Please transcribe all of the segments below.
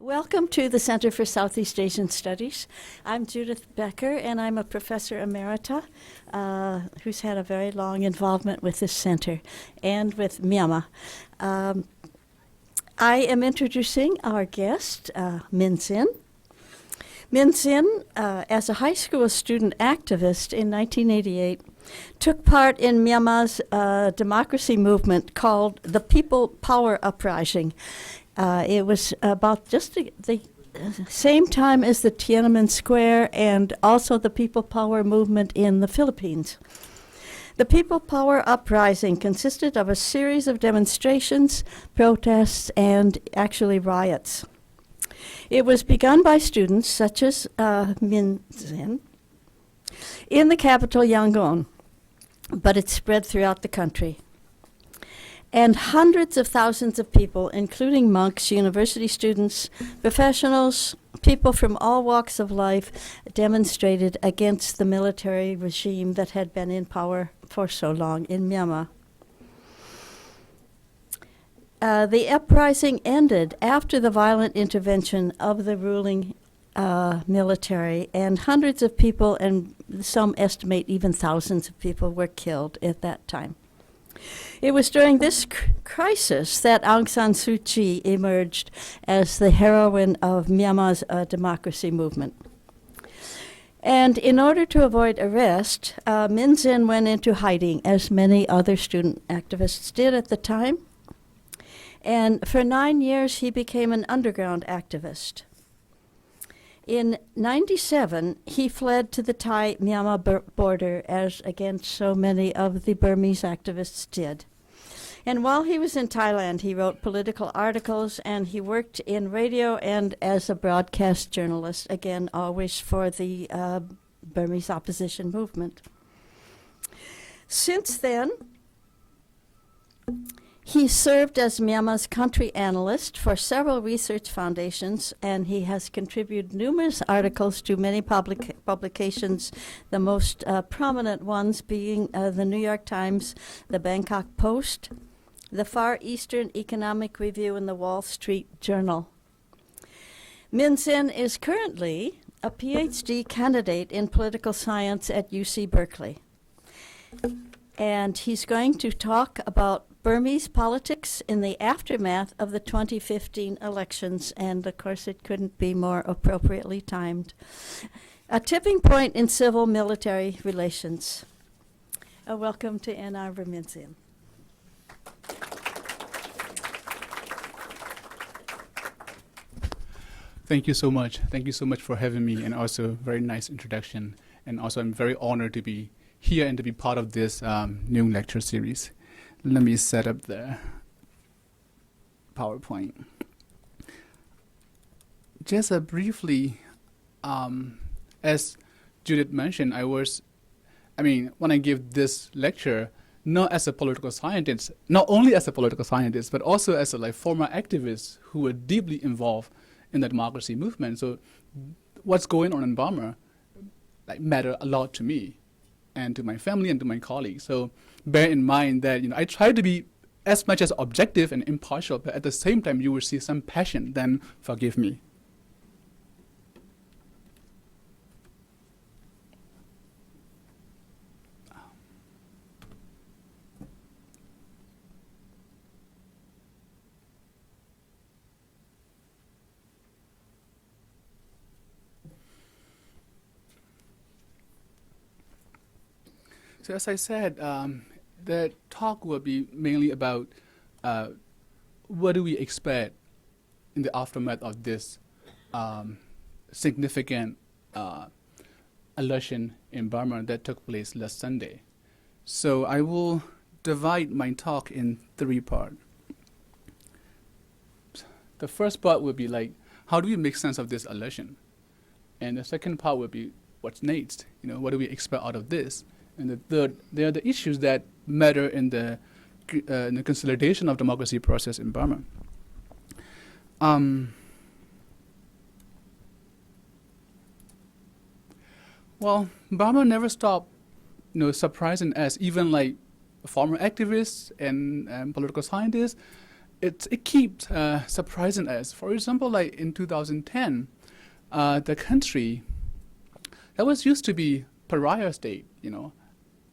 Welcome to the Center for Southeast Asian Studies. I'm Judith Becker, and I'm a professor emerita who's had a very long involvement with this center and with Myanmar. I am introducing our guest, Min Sin. Min Sin, as a high school student activist in 1988, took part in Myanmar's democracy movement called the People Power Uprising. It was about just the same time as the Tiananmen Square and also the People Power movement in the Philippines. The People Power Uprising consisted of a series of demonstrations, protests, and actually riots. It was begun by students such as Min Sin in the capital Yangon, but it spread throughout the country. And hundreds of thousands of people, including monks, university students, professionals, people from all walks of life, demonstrated against the military regime that had been in power for so long in Myanmar. The uprising ended after the violent intervention of the ruling military, and hundreds of people, and some estimate even thousands of people, were killed at that time. It was during this crisis that Aung San Suu Kyi emerged as the heroine of Myanmar's democracy movement. And in order to avoid arrest, Min Sin went into hiding, as many other student activists did at the time. And for 9 years, he became an underground activist. In 1997, he fled to the Thai-Myanmar border, as again so many of the Burmese activists did. And while he was in Thailand, he wrote political articles, and he worked in radio and as a broadcast journalist, again always for the Burmese opposition movement. Since then, he served as Myanmar's country analyst for several research foundations, and he has contributed numerous articles to many publications, the most prominent ones being the New York Times, the Bangkok Post, the Far Eastern Economic Review, and the Wall Street Journal. Min Sin is currently a PhD candidate in political science at UC Berkeley. And he's going to talk about Burmese politics in the aftermath of the 2015 elections, and of course it couldn't be more appropriately timed. A tipping point in civil-military relations. Welcome to Ann Arbor, Min Sin. Thank you so much. Thank you so much for having me, and also very nice introduction. And also I'm very honored to be here and to be part of this new lecture series. Let me set up the PowerPoint. Just briefly, as Judith mentioned, when I give this lecture, not as a political scientist, not only as a political scientist, but also as a former activist who were deeply involved in the democracy movement. So what's going on in Burma matter a lot to me and to my family and to my colleagues. So bear in mind that I try to be as much as objective and impartial, but at the same time you will see some passion, then forgive me. So as I said, the talk will be mainly about what do we expect in the aftermath of this significant election in Burma that took place last Sunday. So I will divide my talk in 3 parts. The first part will be how do we make sense of this election? And the second part will be what's next? What do we expect out of this? And the third, they are the issues that matter in the consolidation of democracy process in Burma. Well, Burma never stopped, surprising us, even former activists and political scientists, it keeps surprising us. For example, like in 2010, the country that was used to be pariah state,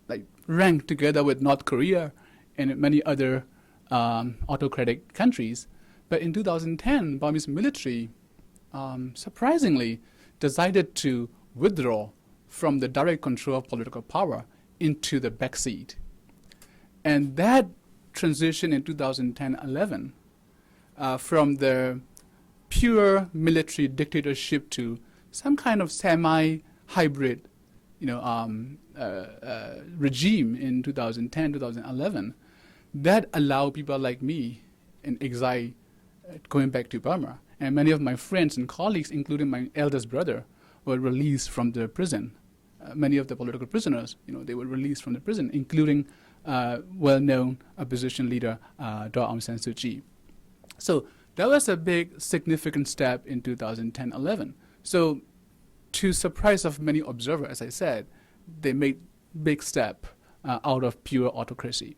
like ranked together with North Korea and many other autocratic countries. But in 2010, Burmese military surprisingly decided to withdraw from the direct control of political power into the backseat. And that transition in 2010-11 from the pure military dictatorship to some kind of semi-hybrid regime in 2010, 2011, that allowed people like me in exile going back to Burma. And many of my friends and colleagues, including my eldest brother, were released from the prison. Many of the political prisoners, they were released from the prison, including well-known opposition leader Daw Aung San Suu Kyi. So that was a big, significant step in 2010-11. So to surprise of many observers, as I said, they made big step out of pure autocracy.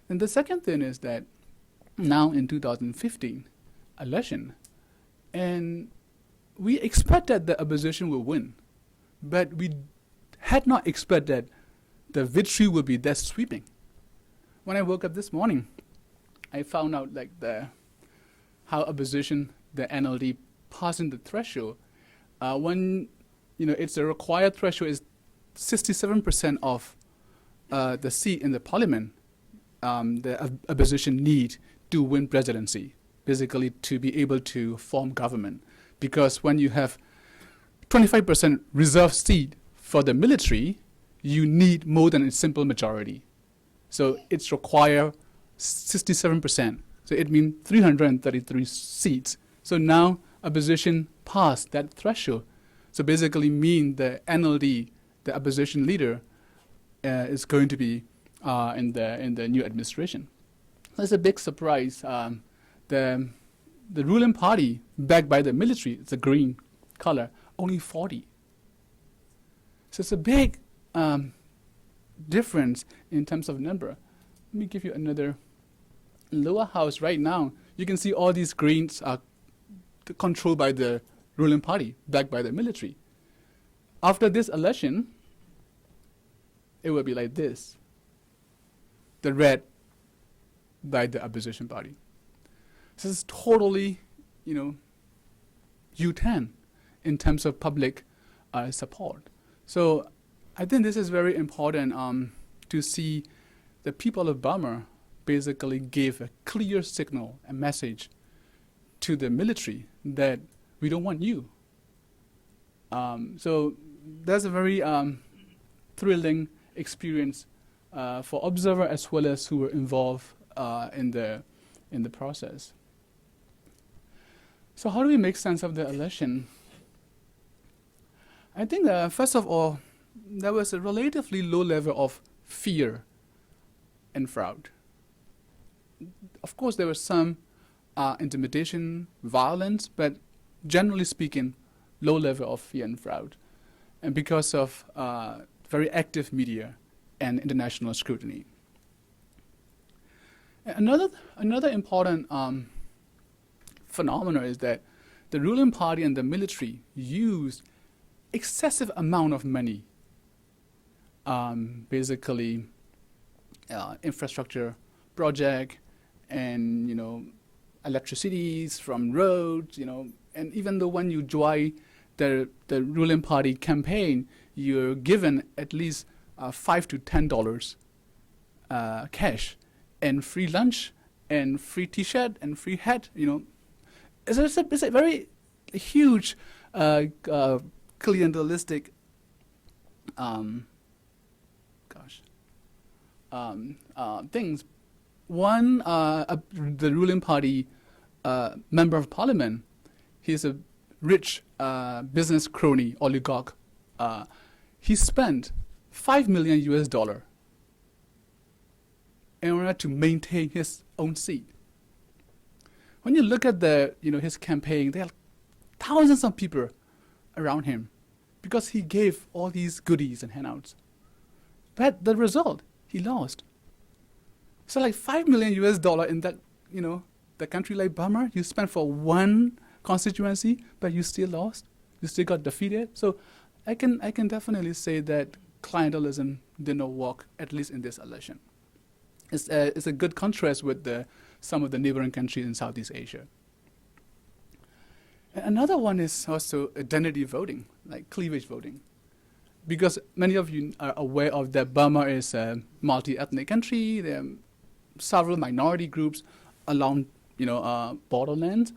And the second thing is that now in 2015 election, and we expected the opposition will win, but we had not expected the victory would be that sweeping. When I woke up this morning, I found out like how opposition, the NLD, passing the threshold. When it's a required threshold is 67% of the seat in the parliament. The opposition need to win presidency, basically to be able to form government. Because when you have 25% reserved seat for the military, you need more than a simple majority. So it's require 67%. So it means 333 seats. So now opposition passed that threshold. So basically mean the NLD, the opposition leader, is going to be in the new administration. That's a big surprise. The ruling party, backed by the military, it's a green color, only 40. So it's a big difference in terms of number. Let me give you another. Lower house right now, you can see all these greens are controlled by the ruling party, backed by the military. After this election, it will be like this. The red by the opposition party. This is totally, U-turn in terms of public support. So I think this is very important to see the people of Burma basically gave a clear signal, a message to the military that we don't want you. So that's a very thrilling experience for observer as well as who were involved in the process. So how do we make sense of the election? I think that first of all, there was a relatively low level of fear and fraud. Of course, there was some intimidation, violence, but generally speaking, low level of fear and fraud. And because of very active media and international scrutiny. Another important phenomenon is that the ruling party and the military used excessive amount of money, basically infrastructure project and electricities from roads, and even though when you join the ruling party campaign, you're given at least $5 to $10 cash and free lunch and free T-shirt and free hat. It's a very huge clientelistic things. One, the ruling party member of parliament, he's a rich business crony, oligarch. He spent $5 million US in order to maintain his own seat. When you look at his campaign, there are thousands of people around him because he gave all these goodies and handouts. But the result, he lost. So like $5 million US in that, The country like Burma, you spent for one constituency, but you still lost. You still got defeated. So I can definitely say that clientelism did not work, at least in this election. It's a good contrast with some of the neighboring countries in Southeast Asia. Another one is also identity voting, like cleavage voting. Because many of you are aware of that Burma is a multi-ethnic country. There are several minority groups along, borderlands.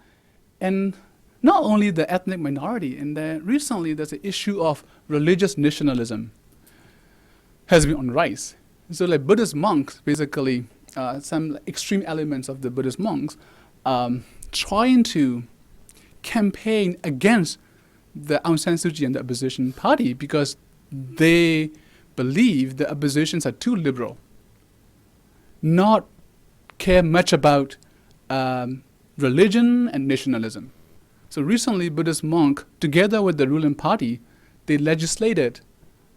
And not only the ethnic minority, and recently there's an issue of religious nationalism has been on rise. So like Buddhist monks, basically, some extreme elements of the Buddhist monks trying to campaign against the Aung San Suu Kyi and the opposition party because they believe the oppositions are too liberal, not care much about religion and nationalism. So recently, Buddhist monk, together with the ruling party, they legislated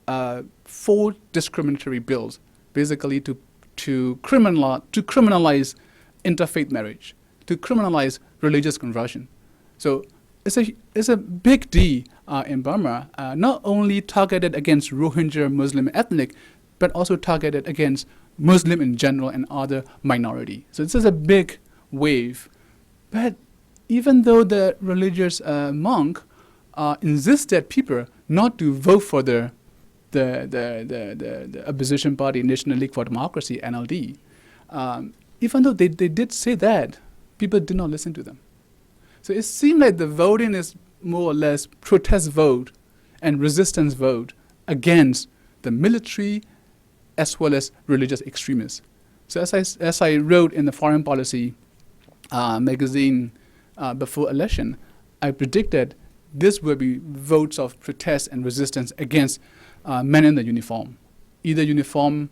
4 discriminatory bills, basically to criminalize interfaith marriage, to criminalize religious conversion. So it's a big D in Burma, not only targeted against Rohingya Muslim ethnic, but also targeted against Muslim in general and other minority. So this is a big wave. But even though the religious monk insisted people not to vote for the opposition party, National League for Democracy, NLD, even though they did say that, people did not listen to them. So it seemed like the voting is more or less protest vote and resistance vote against the military as well as religious extremists. So as I wrote in the Foreign Policy magazine before election, I predicted this will be votes of protest and resistance against men in the uniform. Either uniform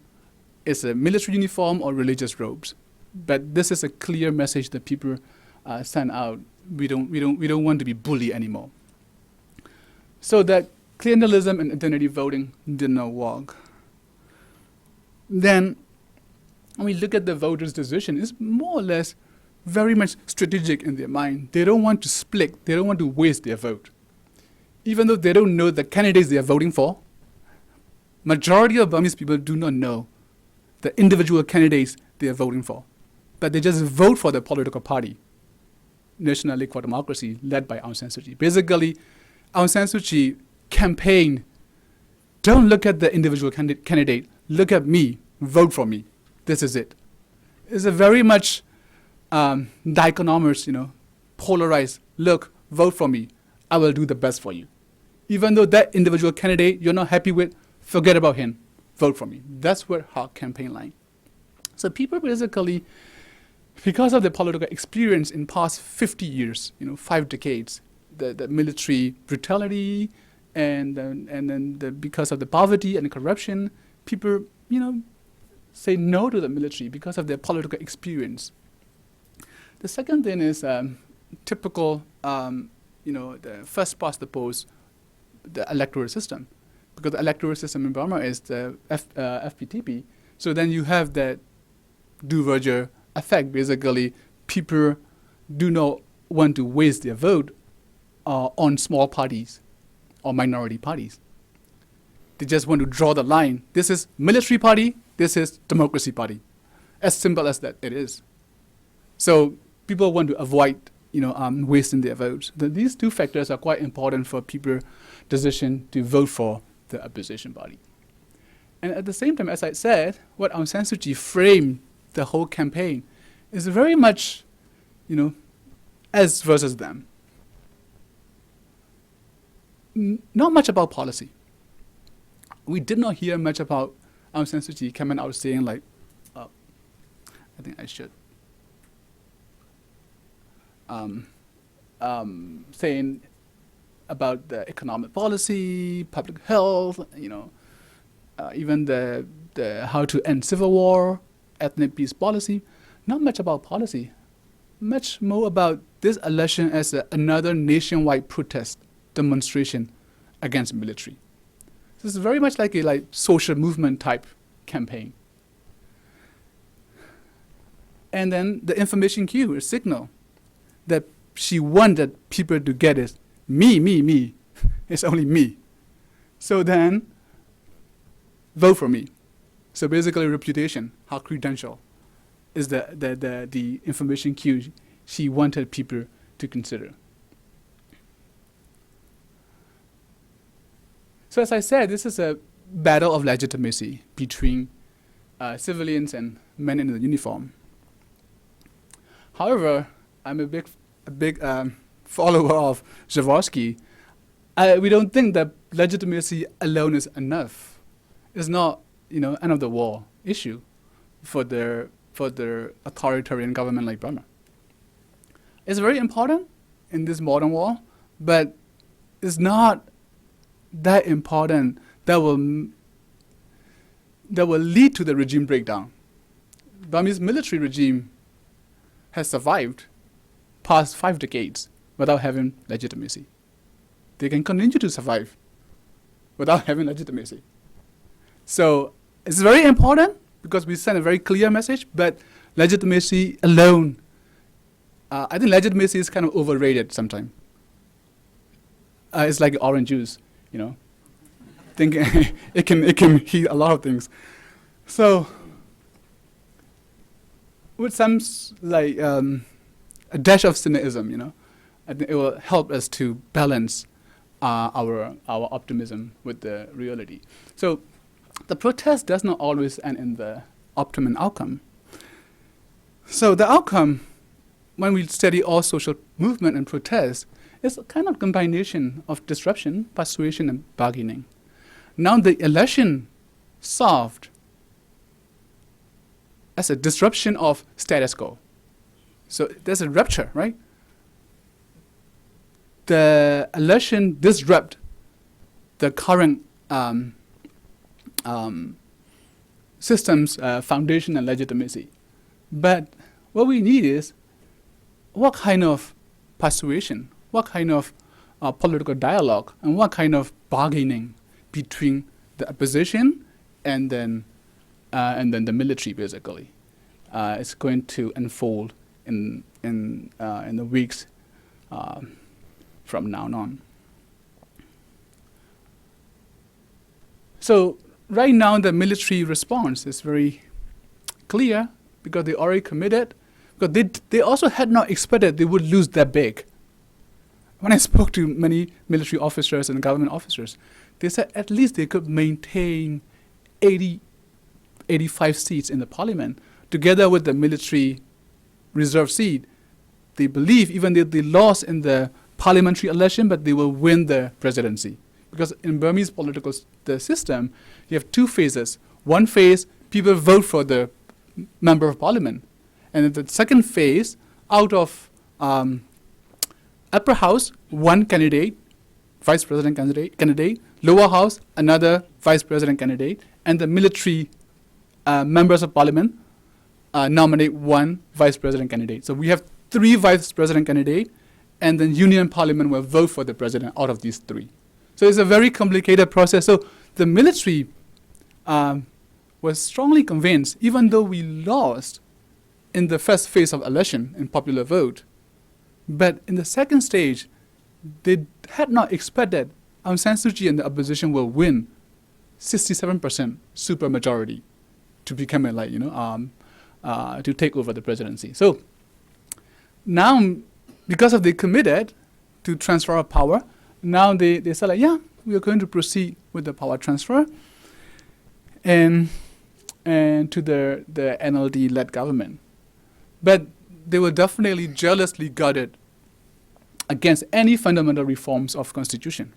is a military uniform or religious robes. But this is a clear message that people send out. We don't want to be bullied anymore. So that clientelism and identity voting did not work. Then, when we look at the voters' decision, it's more or less very much strategic in their mind. They don't want to split. They don't want to waste their vote. Even though they don't know the candidates they are voting for, majority of Burmese people do not know the individual candidates they are voting for. But they just vote for the political party, National League for Democracy, led by Aung San Suu Kyi. Basically, Aung San Suu Kyi campaigned, don't look at the individual candidate, look at me, vote for me. This is it. It's a very much dichotomous, polarized, look, vote for me, I will do the best for you. Even though that individual candidate you're not happy with, forget about him, vote for me. That's what her campaign line. So people basically, because of the political experience in past 50 years, 5 decades, the military brutality, and then because of the poverty and the corruption, people, say no to the military because of their political experience. The second thing is typical, the first past the post, the electoral system, because the electoral system in Burma is the FPTP. So then you have that diverger effect. Basically, people do not want to waste their vote on small parties or minority parties. They just want to draw the line. This is military party, this is democracy party. As simple as that it is. So people want to avoid wasting their votes. These 2 factors are quite important for people's decision to vote for the opposition party. And at the same time, as I said, what Aung San Suu Kyi framed the whole campaign is very much, us versus them. Not much about policy. We did not hear much about Aung San Suu Kyi coming out saying like, I think I should, saying about the economic policy, public health, even the how to end civil war, ethnic peace policy. Not much about policy. Much more about this election as another nationwide protest demonstration against military. This is very much like a social movement type campaign. And then the information cue, a signal that she wanted people to get is me, me, me. It's only me. So then, vote for me. So basically, reputation, her credential, is the information cue she wanted people to consider. So as I said, this is a battle of legitimacy between civilians and men in the uniform. However, I'm a big follower of Zavorsky. We don't think that legitimacy alone is enough. It's not, end of the war issue for the authoritarian government like Burma. It's very important in this modern war, but it's not that important that will lead to the regime breakdown. Burmese military regime has survived past 5 decades without having legitimacy. They can continue to survive without having legitimacy. So it's very important because we send a very clear message, but legitimacy alone, I think legitimacy is kind of overrated sometimes. It's like orange juice, Thinking it can heal a lot of things. So with some a dash of cynicism, I think it will help us to balance our optimism with the reality. So the protest does not always end in the optimum outcome. So the outcome, when we study all social movement and protest, is a kind of combination of disruption, persuasion, and bargaining. Now the election solved as a disruption of status quo. So there's a rupture, right? The election disrupt the current system's foundation and legitimacy. But what we need is what kind of persuasion, what kind of political dialogue, and what kind of bargaining between the opposition and then the military, basically, is going to unfold in the weeks from now on. So right now the military response is very clear because they already committed, because they also had not expected they would lose that big. When I spoke to many military officers and government officers, they said at least they could maintain 85 seats in the parliament together with the military reserve seat. They believe even though they lost in the parliamentary election, but they will win the presidency. Because in Burmese political system, you have 2 phases. One phase, people vote for the member of parliament. And in the second phase, out of upper house, 1 candidate, vice president candidate, lower house, another vice president candidate, and the military members of parliament nominate 1 vice president candidate. So we have 3 vice president candidates, and then union parliament will vote for the president out of these 3. So it's a very complicated process. So the military was strongly convinced, even though we lost in the first phase of election in popular vote, but in the second stage, they had not expected Aung San Suu Kyi and the opposition will win 67% super majority to become to take over the presidency. So now, because of they committed to transfer of power, now they said we are going to proceed with the power transfer and to the NLD-led government. But they were definitely jealously guarded against any fundamental reforms of constitution.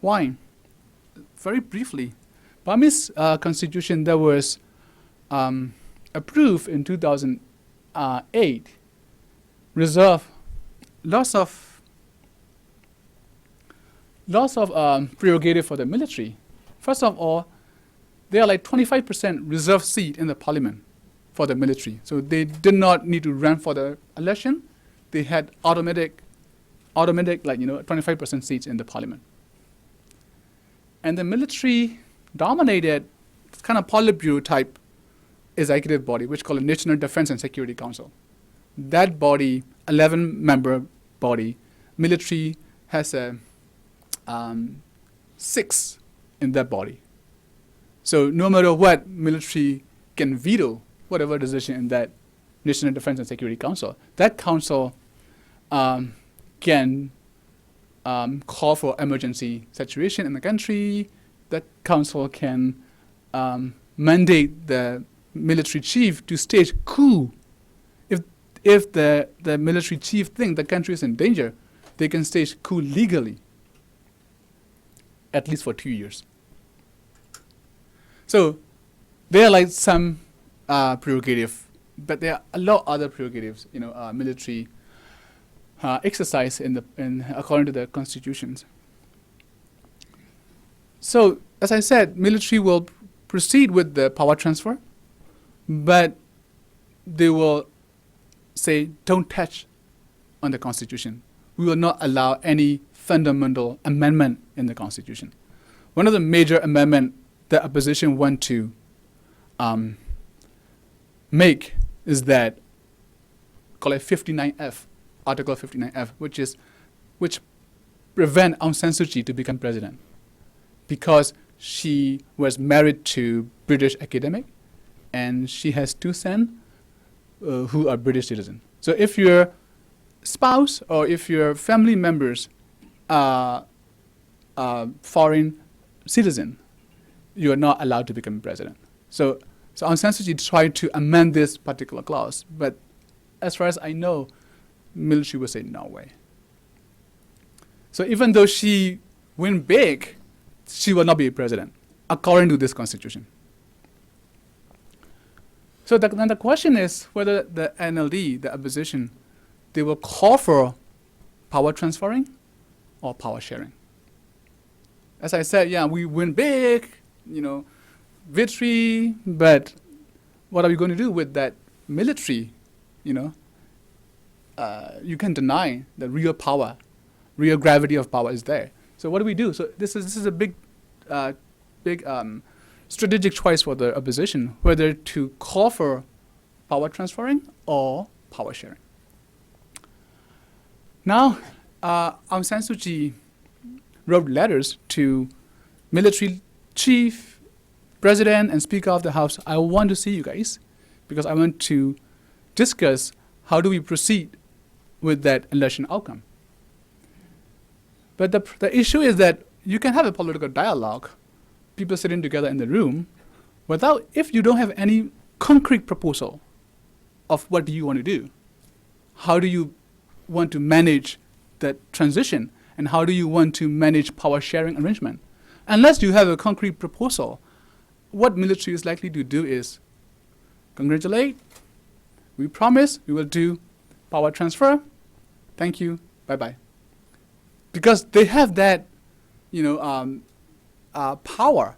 Why? Very briefly, Burmese constitution that was approved in 2008 reserve lots of prerogative for the military. First of all, there are 25% reserve seat in the parliament for the military. So they did not need to run for the election. They had automatic 25% seats in the parliament. And the military dominated kind of Politburo type executive body, which is called the National Defense and Security Council. That body, 11-member body, military has a 6 in that body. So no matter what, military can veto whatever decision in that National Defense and Security Council. That council can call for emergency situation in the country. That council can mandate the military chief to stage coup. If the military chief think the country is in danger, they can stage coup legally, at least for 2 years. So there are like some prerogative, but there are a lot of other prerogatives, military exercise according to the constitutions. So as I said, military will proceed with the power transfer, but they will say, don't touch on the constitution. We will not allow any fundamental amendment in the constitution. One of the major amendments the opposition want to make is that, call it 59F, Article 59F, which prevent Aung San Suu Kyi to become president because she was married to British academic and she has 2 sons who are British citizens. So if your spouse or if your family members are foreign citizen, you are not allowed to become president. So Aung San Suu Kyi tried to amend this particular clause, but as far as I know, military will say no way. So even though she win big, she will not be president, according to this constitution. So then the question is whether the NLD, the opposition, they will call for power transferring or power sharing. As I said, yeah, we win big, victory, but what are we going to do with that military? You can deny the real power, real gravity of power is there. So what do we do? So this is a big strategic choice for the opposition, whether to call for power transferring or power sharing. Now, Aung San Suu Kyi wrote letters to military chief, president, and speaker of the house. I want to see you guys because I want to discuss how do we proceed with that election outcome. But the issue is that you can have a political dialogue, people sitting together in the room, if you don't have any concrete proposal of what do you want to do, how do you want to manage that transition, and how do you want to manage power sharing arrangement? Unless you have a concrete proposal, what military is likely to do is congratulate, we promise we will do power transfer, thank you, bye-bye. Because they have that, power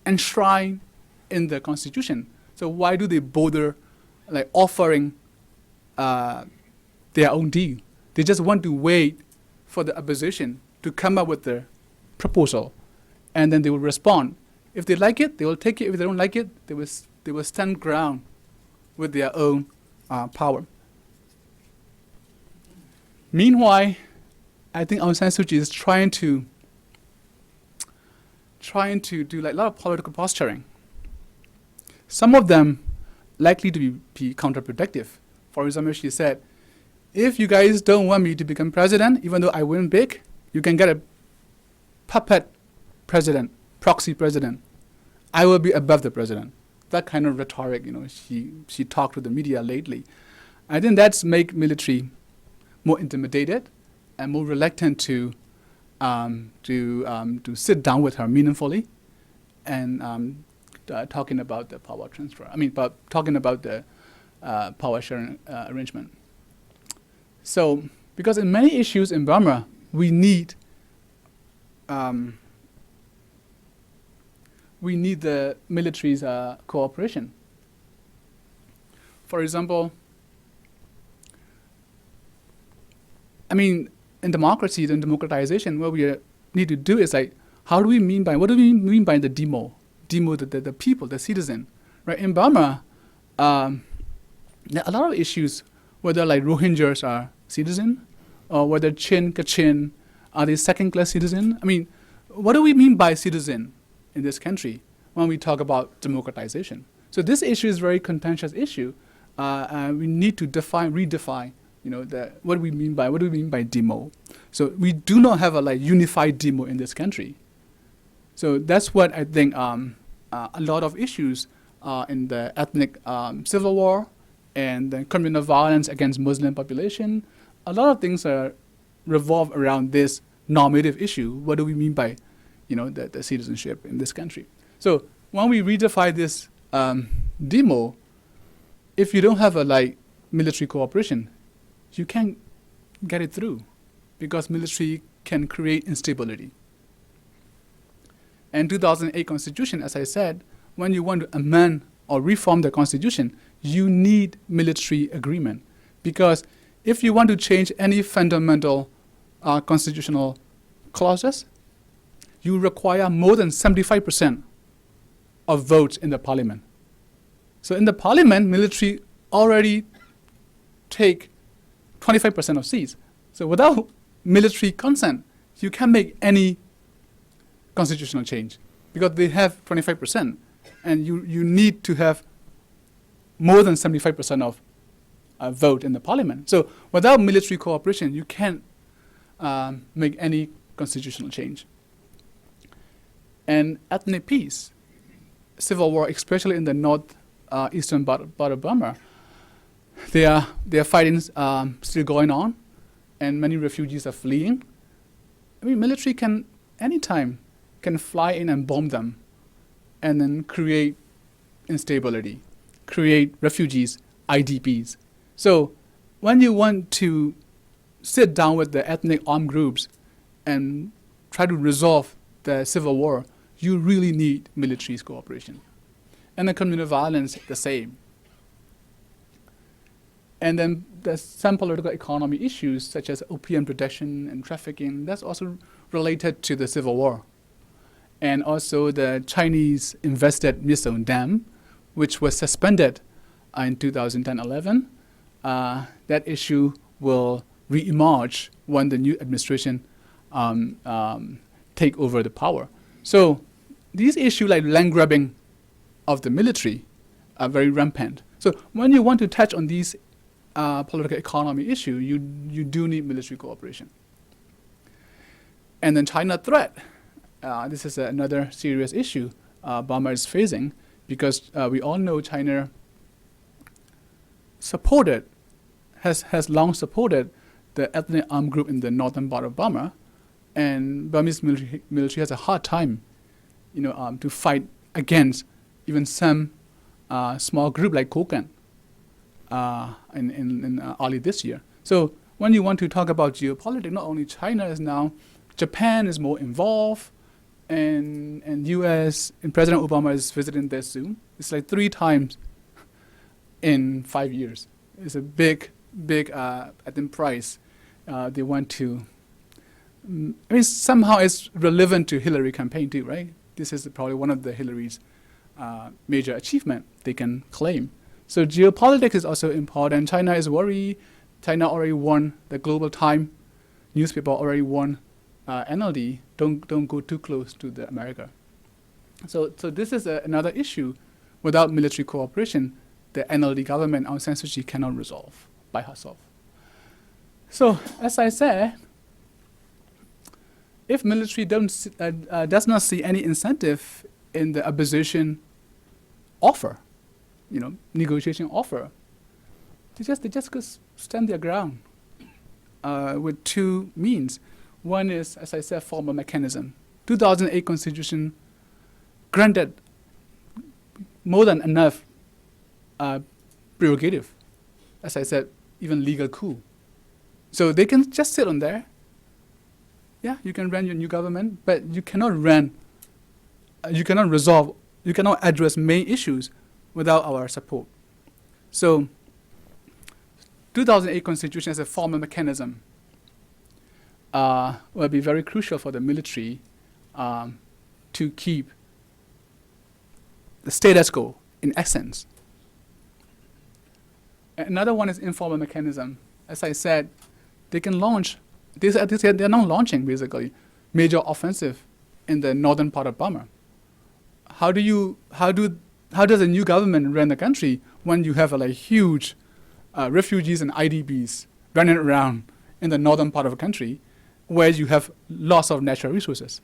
enshrined in the constitution. So why do they bother offering their own deal? They just want to wait for the opposition to come up with their proposal, and then they will respond. If they like it, they will take it. If they don't like it, they will stand ground with their own power. Meanwhile, I think Aung San Suu Kyi is trying to do a lot of political posturing. Some of them likely to be counterproductive. For example, she said, if you guys don't want me to become president, even though I win big, you can get a puppet president, proxy president. I will be above the president. That kind of rhetoric, she talked to the media lately. I think that's make military more intimidated and more reluctant to sit down with her meaningfully and talking about the power transfer. Talking about the power sharing arrangement. So, because in many issues in Burma, we need the military's cooperation. For example, in democracy, in democratization, what we need to do is what do we mean by the demo? Demo, the people, the citizen, right? In Burma, there are a lot of issues, whether like Rohingyas are citizen, or whether Kachin are they second-class citizen. I mean, what do we mean by citizen in this country when we talk about democratization? So this issue is a very contentious issue. We need to redefine, what do we mean by demo? So we do not have a unified demo in this country. So that's what I think a lot of issues in the ethnic civil war and the communal violence against Muslim population. A lot of things revolve around this normative issue. What do we mean by, the citizenship in this country? So when we redefine this demo, if you don't have a military cooperation, you can't get it through, because military can create instability. And 2008 Constitution, as I said, when you want to amend or reform the Constitution, you need military agreement, because if you want to change any fundamental constitutional clauses, you require more than 75% of votes in the parliament. So in the parliament, military already take 25% of seats. So without military consent, you can't make any constitutional change, because they have 25%, and you need to have more than 75% of vote in the parliament. So without military cooperation, you can't make any constitutional change. And ethnic peace, civil war, especially in the eastern part of Burma, there are fighting still going on, and many refugees are fleeing. I mean, military can anytime can fly in and bomb them, and then create instability, create refugees, IDPs. So when you want to sit down with the ethnic armed groups and try to resolve the civil war, you really need military cooperation. And the communal violence, the same. And then there's some political economy issues, such as opium production and trafficking. That's also related to the civil war. And also the Chinese invested missile dam, which was suspended in 2010-11. That issue will reemerge when the new administration take over the power. So these issues like land grabbing of the military are very rampant. So when you want to touch on these political economy issue, you do need military cooperation. And then China threat. This is another serious issue Burma is facing, because we all know China has long supported the ethnic armed group in the northern part of Burma, and Burmese military has a hard time, to fight against even some small group like Kokan in early this year. So when you want to talk about geopolitics, not only China is now, Japan is more involved, and U.S. and President Obama is visiting there soon. It's like 3 times in 5 years. It's a big, I think, price they want to. I mean, somehow it's relevant to Hillary campaign too, right? This is probably one of the Hillary's major achievement they can claim. So geopolitics is also important. China is worried. China already won the Global Time newspaper, already won NLD. Don't go too close to the America. So this is another issue. Without military cooperation, the NLD government, Aung San Suu Kyi, cannot resolve by herself. So as I said, if military does not see any incentive in the opposition offer, negotiation offer, they just go stand their ground with 2 means. One is, as I said, formal mechanism. 2008 Constitution granted more than enough prerogative. As I said, even legal coup. So they can just sit on there. Yeah, you can run your new government, but you cannot address main issues without our support. So 2008 Constitution as a formal mechanism will be very crucial for the military to keep the status quo in essence. Another one is informal mechanism. As I said, they can launch, they're now launching basically major offensive in the northern part of Burma. How does a new government run the country when you have huge refugees and IDPs running around in the northern part of the country where you have loss of natural resources?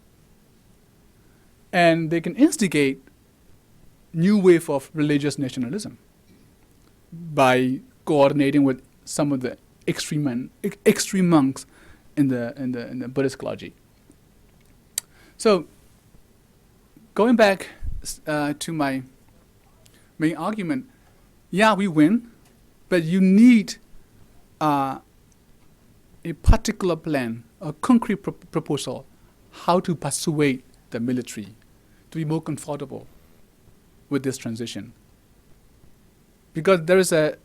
And they can instigate new wave of religious nationalism by coordinating with some of the extreme monks in the Buddhist clergy. So, going back to my main argument, yeah, we win, but you need a particular plan, a concrete proposal, how to persuade the military to be more comfortable with this transition. Because there is a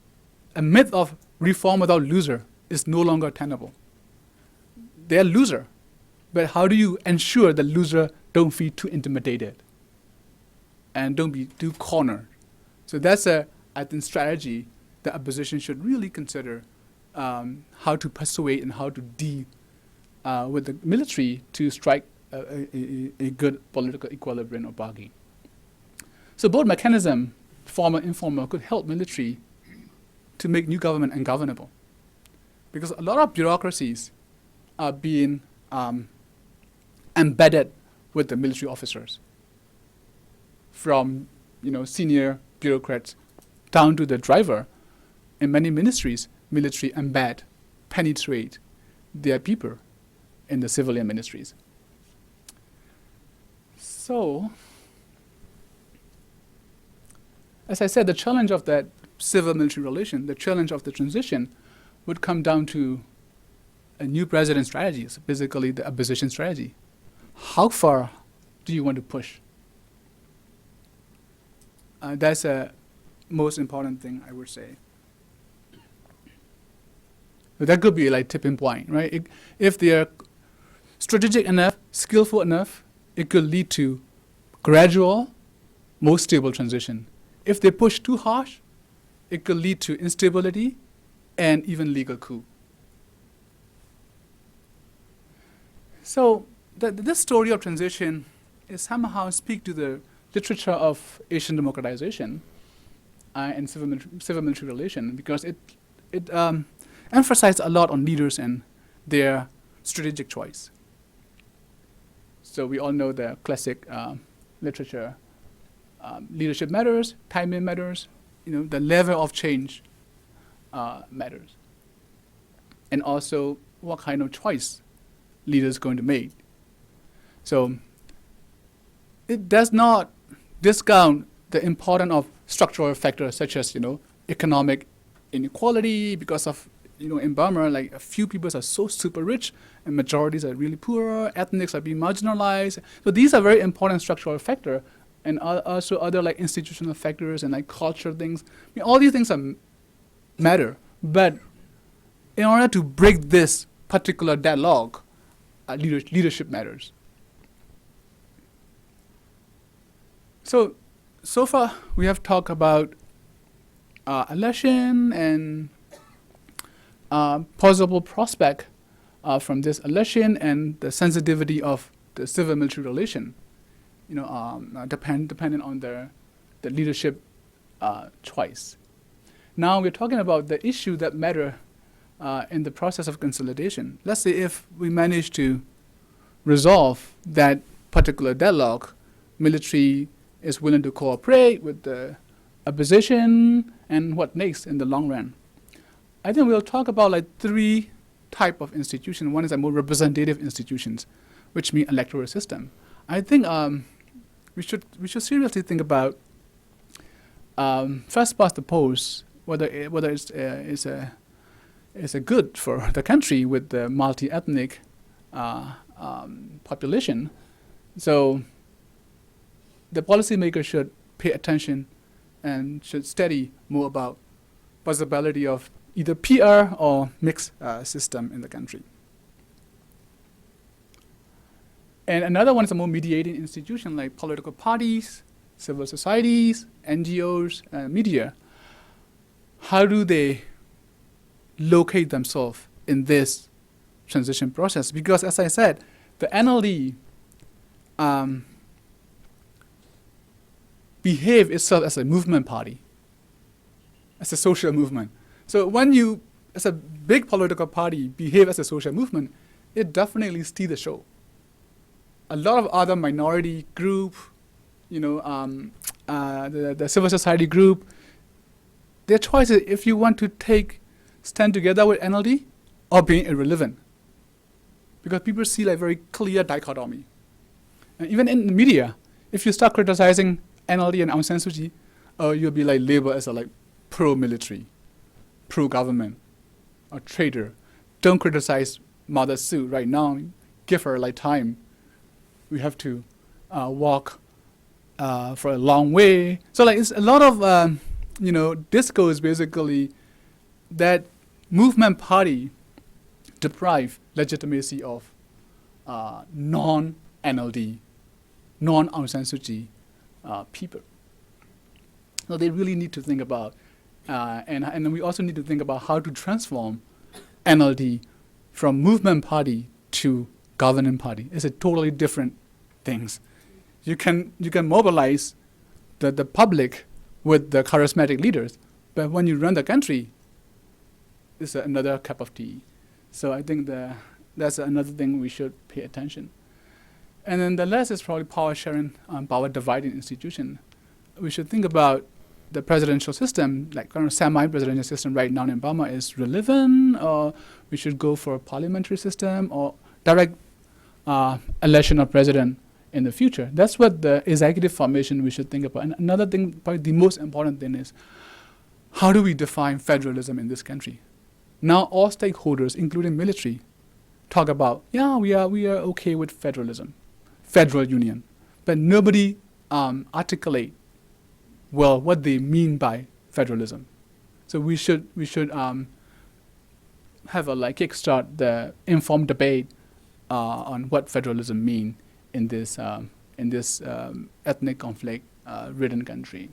myth of reform without loser is no longer tenable. They're loser, but how do you ensure the loser don't feel too intimidated and don't be too cornered? So that's I think, strategy that opposition should really consider, how to persuade and how to deal with the military to strike a good political equilibrium or bargain. So both mechanism, formal and informal, could help military to make new government ungovernable. Because a lot of bureaucracies are being embedded with the military officers, from senior bureaucrats down to the driver. In many ministries, military embed, penetrate their people in the civilian ministries. So, as I said, the challenge of that civil-military relation, the challenge of the transition, would come down to a new president strategy, so basically the opposition strategy. How far do you want to push? That's a most important thing, I would say. But that could be tipping point, right? If they are strategic enough, skillful enough, it could lead to gradual, more stable transition. If they push too harsh, it could lead to instability and even legal coup. So this story of transition is somehow speak to the literature of Asian democratization and civil-military relation, because it emphasized a lot on leaders and their strategic choice. So we all know the classic literature, leadership matters, timing matters, the level of change matters. And also what kind of choice leaders going to make. So it does not discount the importance of structural factors such as economic inequality, because of in Burma, a few people are so super rich and majorities are really poor, ethnics are being marginalized. So these are very important structural factors, and also other institutional factors and cultural things. All these things matter, but in order to break this particular deadlock, leadership matters. So far we have talked about election and possible prospect from this election and the sensitivity of the civil-military relation, depending on the leadership choice. Now we're talking about the issue that matter in the process of consolidation. Let's say if we manage to resolve that particular deadlock, military is willing to cooperate with the opposition, and what next in the long run? I think we'll talk about three type of institutions. One is a more representative institutions, which mean electoral system. I think we should seriously think about first past the post, whether it's a good for the country with the multi-ethnic population. So the policymaker should pay attention and should study more about possibility of either PR or mixed system in the country. And another one is a more mediating institution like political parties civil societies, NGOs, media, how do they locate themselves in this transition process? Because as I said, the NLD behave itself as a movement party, as a social movement. So when you, as a big political party, behave as a social movement, it definitely steals the show. A lot of other minority group, the civil society group, their choice is if you want to stand together with NLD or being irrelevant. Because people see like very clear dichotomy. And even in the media, if you start criticizing NLD and Aung San Suu Kyi, you'll be like labeled as a like pro-military, pro-government, or traitor. Don't criticize Mother Sue right now. Give her like time. We have to walk for a long way. So like it's a lot of discourse basically that movement party deprive legitimacy of non-NLD, non-Aung San Suu Kyi people. So they really need to think about, and we also need to think about how to transform NLD from movement party to governing party. It's a totally different things. You can mobilize the public with the charismatic leaders, but when you run the country, it's another cup of tea. So I think that's another thing we should pay attention. And then the last is probably power sharing, power dividing institution. We should think about the presidential system, like kind of semi-presidential system right now in Burma is relevant, or we should go for a parliamentary system or direct election of president in the future. That's what the executive formation we should think about. And another thing, probably the most important thing is, how do we define federalism in this country? Now all stakeholders, including military, talk about, we are okay with federalism, federal union, but nobody articulate well what they mean by federalism. So we should have a like kickstart the informed debate on what federalism mean in this ethnic conflict ridden country.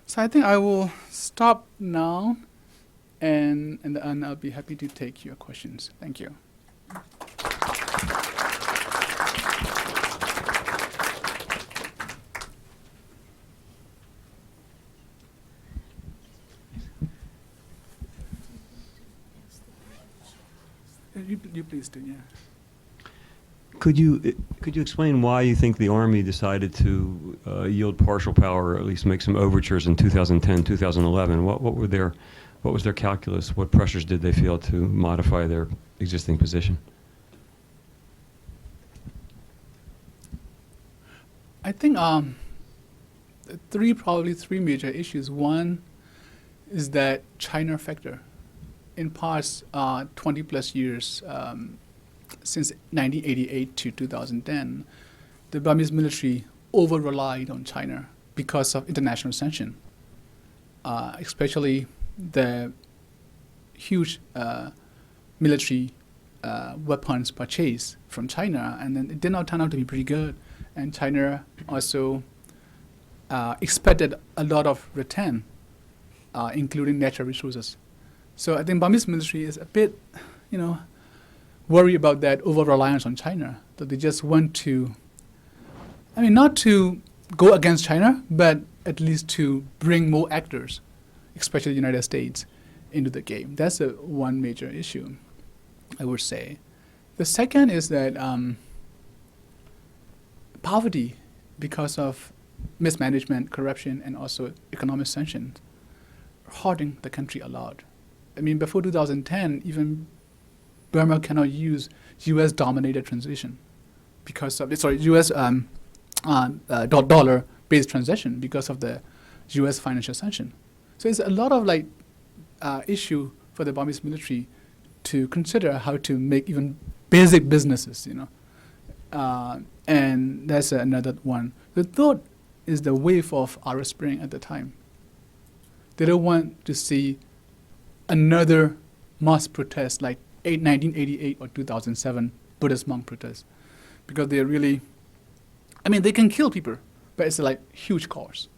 So I think I will stop now, and I'll be happy to take your questions. Thank you. You please do, yeah. Could you explain why you think the Army decided to yield partial power, or at least make some overtures in 2010, 2011? What was their calculus? What pressures did they feel to modify their existing position? I think probably three major issues. One is that China factor. In past 20 plus years, since 1988 to 2010, the Burmese military over-relied on China because of international sanction, especially the huge military weapons purchase from China, and then it did not turn out to be pretty good. And China also expected a lot of return, including natural resources. So I think Burmese military is a bit, worried about that over-reliance on China. That they just want to, not to go against China, but at least to bring more actors, especially the United States, into the game. That's one major issue, I would say. The second is that poverty, because of mismanagement, corruption, and also economic sanctions, hurting the country a lot. Before 2010, even Burma cannot use U.S.-dominated transition because of U.S. dollar-based transaction because of the U.S. financial sanction. So it's a lot of issue for the Burmese military to consider how to make even basic businesses, and that's another one. The third is the wave of Arab Spring at the time. They don't want to see another mass protest like 1988 or 2007 Buddhist monk protest, because they really, they can kill people, but it's like huge cost,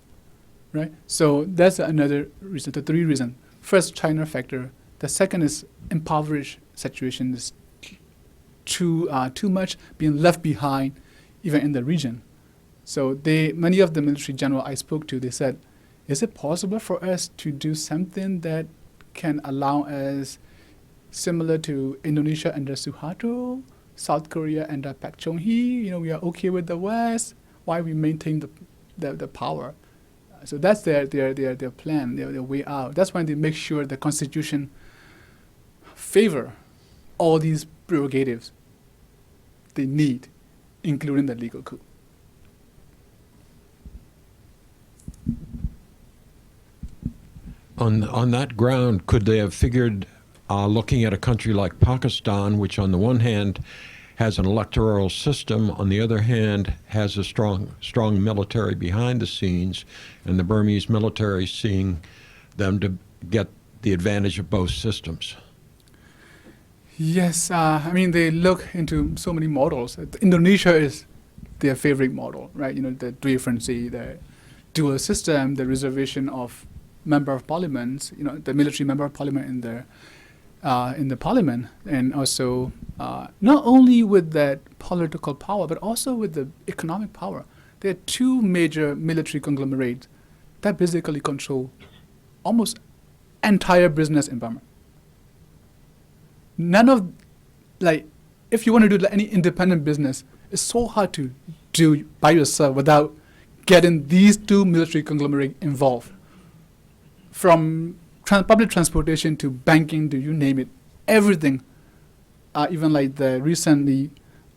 right? So that's another reason, the three reasons. First, China factor. The second is impoverished situation is too much being left behind, even in the region. So many of the military general I spoke to, they said, is it possible for us to do something that can allow us, similar to Indonesia under Suharto, South Korea under Park Chung-hee, we are okay with the West, why we maintain the power? So that's their plan, their way out. That's why they make sure the constitution favor all these prerogatives they need, including the legal coup. On that ground, could they have figured, looking at a country like Pakistan, which on the one hand has an electoral system, on the other hand has a strong military behind the scenes, and the Burmese military seeing them to get the advantage of both systems? Yes, they look into so many models. Indonesia is their favorite model, right? The differency, the dual system, the reservation of member of parliament, the military member of parliament in the parliament, and also not only with that political power, but also with the economic power. There are two major military conglomerates that basically control almost entire business in Burma. None of, if you want to do any independent business, it's so hard to do by yourself without getting these two military conglomerates involved. From public transportation to banking to you name it, everything, even like the recently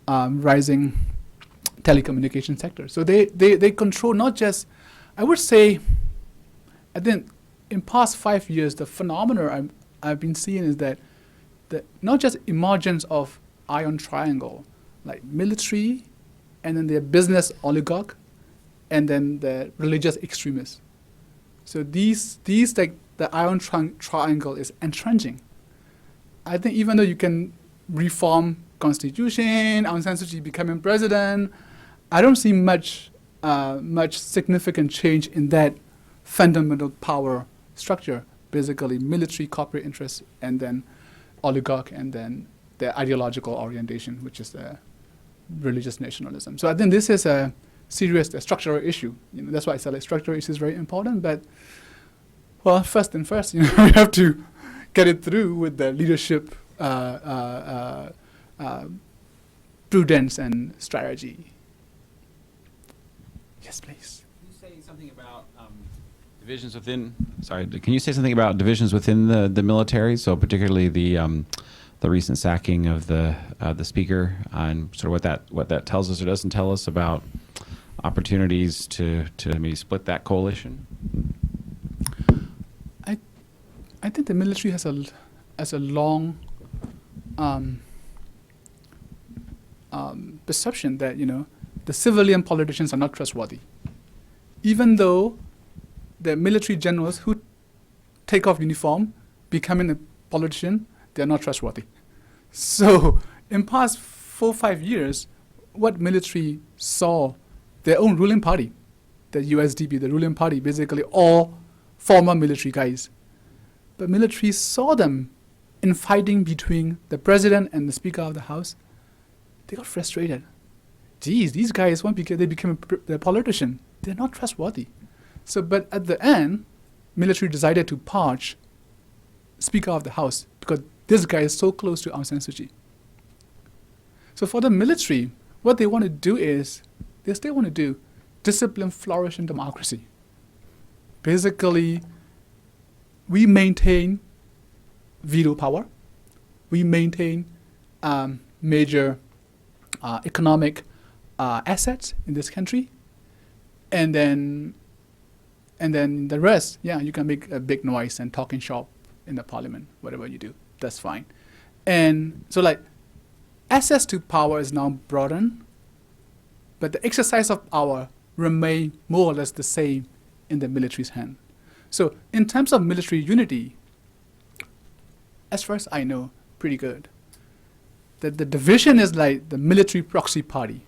rising telecommunication sector. So they control not just, I would say, I think in past 5 years, the phenomenon I've been seeing is that not just emergence of iron triangle, like military, and then the business oligarch, and then the religious extremists. So these like the iron triangle is entrenching. I think even though you can reform constitution, Aung San Suu Kyi becoming president, I don't see much significant change in that fundamental power structure. Basically, military, corporate interests, and then oligarch, and then their ideological orientation, which is the religious nationalism. So I think this is a serious structural issue. That's why I said structural issue is very important. But first, we have to get it through with the leadership prudence and strategy. Yes, please. Can you say something about divisions within? Sorry, can you say something about divisions within the military? So particularly the recent sacking of the speaker, and sort of what that tells us or doesn't tell us about opportunities to maybe split that coalition. I think the military has a long perception that the civilian politicians are not trustworthy, even though the military generals who take off uniform, becoming a politician, they are not trustworthy. So in past 4 or 5 years, what military saw their own ruling party, the USDP, the ruling party, basically all former military guys. But military saw them in fighting between the president and the Speaker of the House. They got frustrated. Geez, these guys, they became a politician. They're not trustworthy. So, but at the end, military decided to purge Speaker of the House because this guy is so close to Aung San Suu Kyi. So for the military, what they want to do is, they still want to do discipline, flourish, and democracy. Basically, we maintain veto power. We maintain major economic assets in this country. And then the rest, you can make a big noise and talking shop in the parliament, whatever you do, that's fine. And so access to power is now broadened, but the exercise of power remain more or less the same in the military's hand. So in terms of military unity, as far as I know, pretty good. The division is like the military proxy party.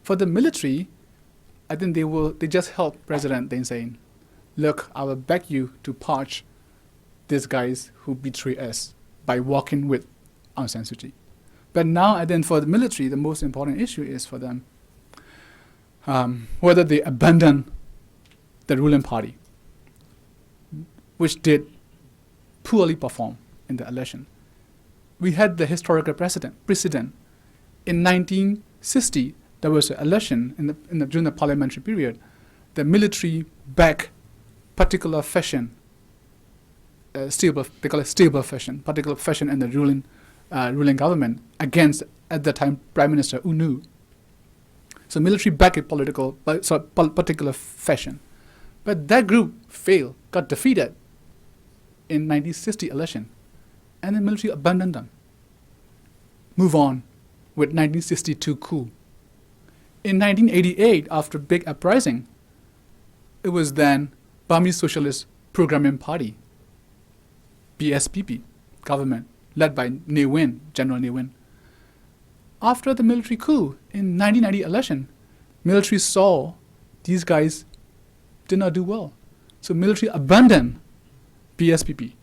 For the military, I think they just help President Thein Sein. Look, I will beg you to purge these guys who betray us by working with Aung San Suu Kyi. But now, I think for the military, the most important issue is for them whether they abandon the ruling party, which did poorly perform in the election. We had the historical precedent. In 1960, there was an election during the parliamentary period. The military backed particular fashion, they call it stable fashion, particular fashion in the ruling government against, at the time, Prime Minister U Nu. So military backed a particular fashion. But that group failed, got defeated in 1960 election, and the military abandoned them. Move on with 1962 coup. In 1988, after big uprising, it was then Burmese Socialist Programming Party, BSPP, government, led by Ne Win, General Ne Win. After the military coup in 1990 election, military saw these guys did not do well. So military abandoned BSPP,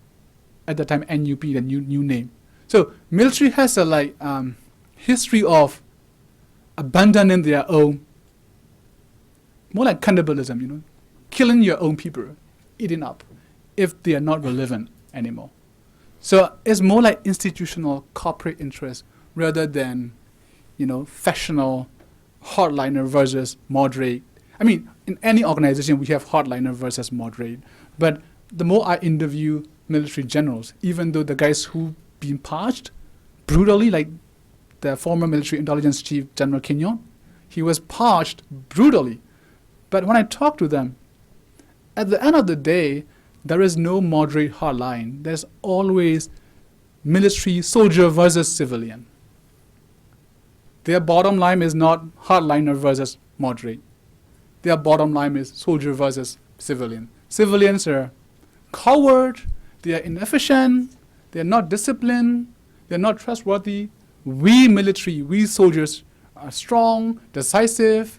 at the time NUP, the new name. So military has a history of abandoning their own, more like cannibalism, killing your own people, eating up, if they are not relevant anymore. So it's more like institutional corporate interest rather than, factional hardliner versus moderate. I mean, in any organization, we have hardliner versus moderate. But the more I interview military generals, even though the guys who been purged brutally, like the former military intelligence chief, General Kim Yon, he was purged brutally. But when I talk to them, at the end of the day, there is no moderate hardline. There's always military soldier versus civilian. Their bottom line is not hardliner versus moderate. Their bottom line is soldier versus civilian. Civilians are coward, they are inefficient, they are not disciplined, they are not trustworthy. We military, we soldiers are strong, decisive,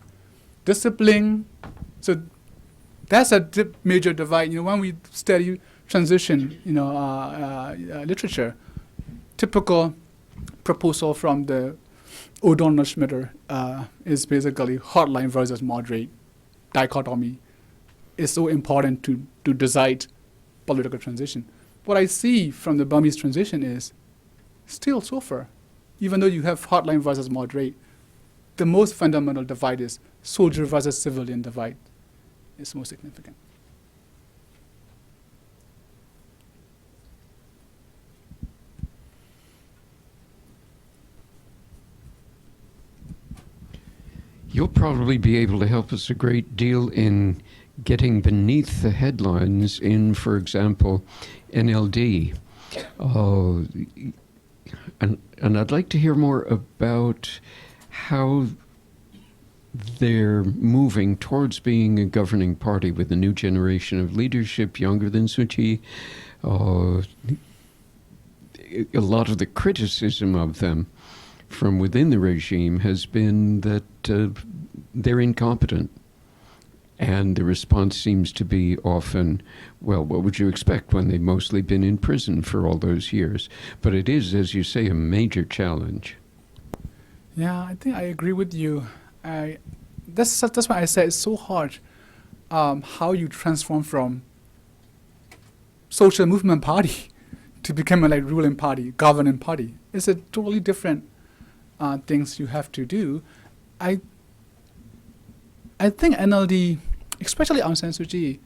disciplined. So that's a major divide. When we study transition, literature, typical proposal from the O'Donnell Schmitter is basically hardline versus moderate dichotomy. Is so important to decide political transition. What I see from the Burmese transition is still so far, even though you have hardline versus moderate, the most fundamental divide is soldier versus civilian divide is most significant. You'll probably be able to help us a great deal in getting beneath the headlines in, for example, NLD. And I'd like to hear more about how they're moving towards being a governing party with a new generation of leadership younger than Suu Kyi. A lot of the criticism of them from within the regime has been that they're incompetent. And the response seems to be often, well, what would you expect when they've mostly been in prison for all those years? But it is, as you say, a major challenge. Yeah, I think I agree with you. That's why I say it's so hard how you transform from social movement party to become a ruling party, governing party. It's a totally different things you have to do. I think NLD, especially Aung San Suu Kyi,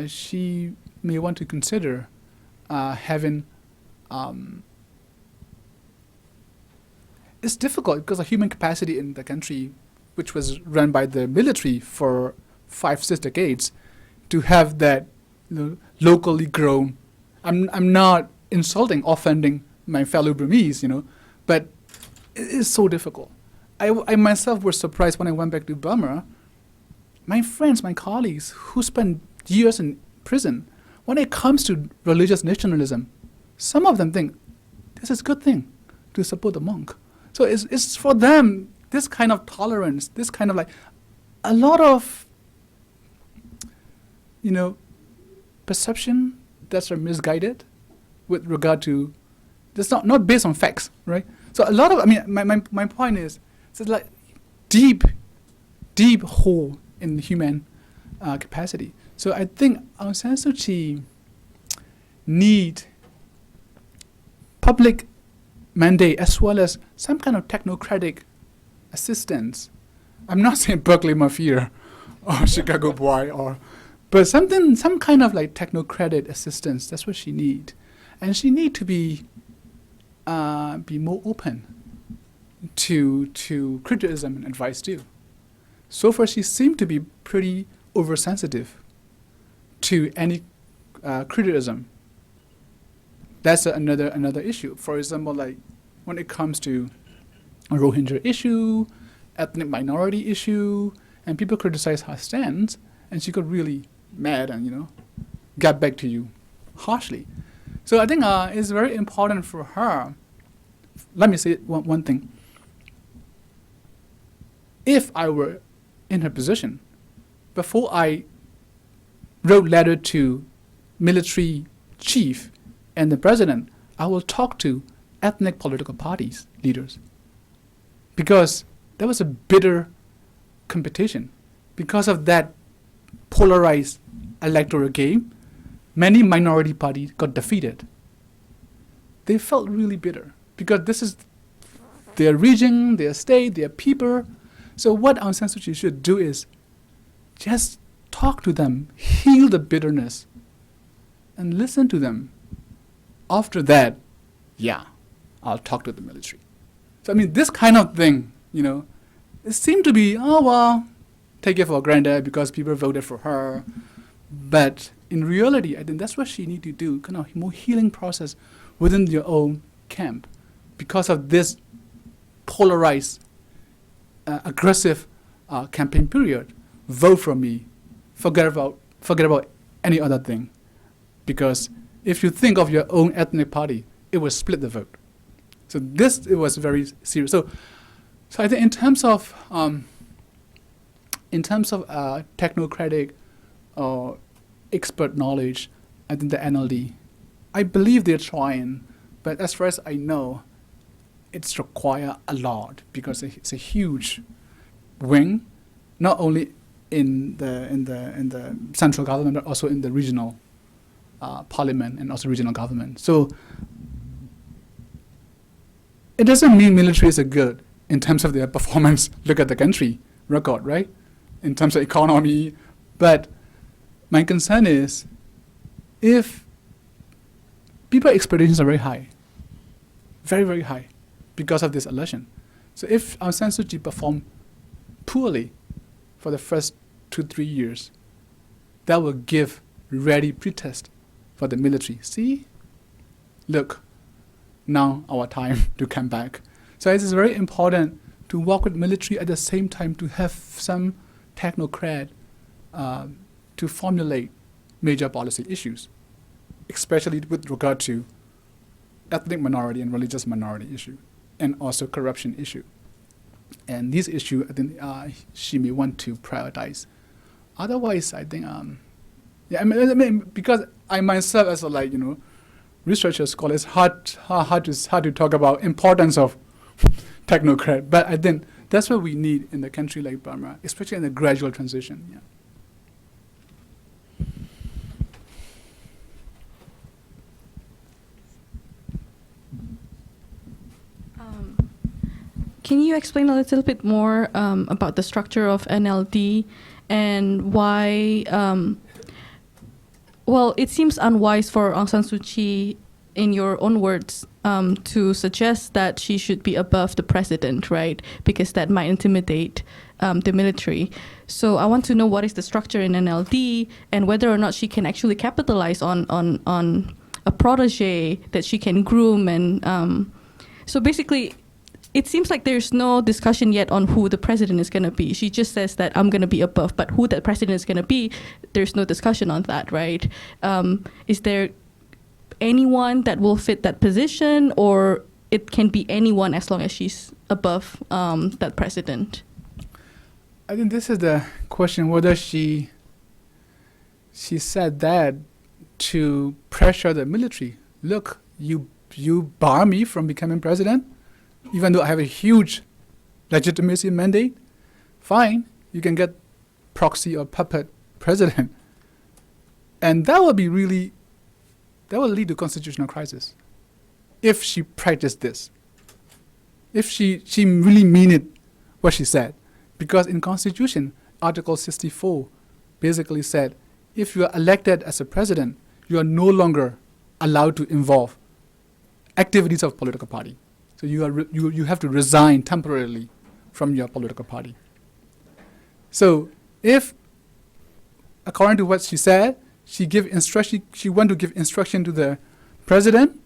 she may want to consider having. It's difficult because of human capacity in the country, which was run by the military for 5-6 decades, to have that locally grown. I'm not insulting, offending my fellow Burmese, but it is so difficult. I myself was surprised when I went back to Burma. My friends, my colleagues who spent years in prison, when it comes to religious nationalism, some of them think this is a good thing to support the monk. So it's for them, this kind of tolerance, this kind of a lot of, perception that's are misguided with regard to, that's not based on facts, right? So a lot of, my point is, it's like deep hole in human capacity. So I think Aung San Suu Kyi need public mandate as well as some kind of technocratic assistance. I'm not saying Berkeley Mafia or Chicago Boy but some kind of like technocratic assistance. That's what she need, and she need to be more open to criticism and advice too. So far, she seemed to be pretty oversensitive to any criticism. That's another issue. For example, like when it comes to a Rohingya issue, ethnic minority issue, and people criticize her stance, and she got really mad and got back to you harshly. So I think it's very important for her. Let me say one thing. If I were in her position, before I wrote letter to military chief and the president, I will talk to ethnic political parties leaders, because there was a bitter competition. Because of that polarized electoral game, many minority parties got defeated. They felt really bitter because this is their region, their state, their people. So what Aung San Suu Kyi should do is just talk to them, heal the bitterness, and listen to them. After that, I'll talk to the military. So this kind of thing, it seemed to be, take it for granted because people voted for her. But in reality, I think that's what she need to do, kind of more healing process within your own camp. Because of this polarized, aggressive campaign period, vote for me, forget about any other thing. Because if you think of your own ethnic party, it will split the vote. So it was very serious. So I think in terms of technocratic or expert knowledge, I think the NLD, I believe they're trying, but as far as I know, it's require a lot because it's a huge wing, not only in the central government but also in the regional parliament and also regional government. So it doesn't mean military is a good in terms of their performance. Look at the country record, right? In terms of economy. But my concern is if people's expectations are very high, very, very high, because of this election. So if Aung San Suu Kyi performed poorly for the first 2-3 years, that will give ready pretext for the military. See, look, now our time to come back. So it is very important to work with military at the same time to have some technocrat to formulate major policy issues, especially with regard to ethnic minority and religious minority issue, and also corruption issue. And this issue, I think she may want to prioritize. Otherwise, I think, because I myself as a researcher scholar, it's hard to talk about importance of technocrat. But I think that's what we need in a country like Burma, especially in the gradual transition. Yeah. Can you explain a little bit more about the structure of NLD and why, it seems unwise for Aung San Suu Kyi, in your own words, to suggest that she should be above the president, right? Because that might intimidate the military. So I want to know what is the structure in NLD and whether or not she can actually capitalize on a protege that she can groom. And so basically, it seems like there's no discussion yet on who the president is going to be. She just says that I'm going to be above, but who that president is going to be, there's no discussion on that, right? Is there anyone that will fit that position, or it can be anyone as long as she's above that president? I think, I mean, because I myself as a, like, researcher scholar, it's hard to talk about importance of technocrat. But I think that's what we need in a country like Burma, especially in the gradual transition. Yeah. I think this is the question, whether she said that to pressure the military. Look, you bar me from becoming president, even though I have a huge legitimacy mandate. Fine, you can get proxy or puppet president. And that will lead to constitutional crisis if she practiced this. If she really mean it, what she said. Because in Constitution, Article 64 basically said, if you are elected as a president, you are no longer allowed to involve activities of political party. So you have to resign temporarily from your political party. So if, according to what she said, she want to give instruction to the president,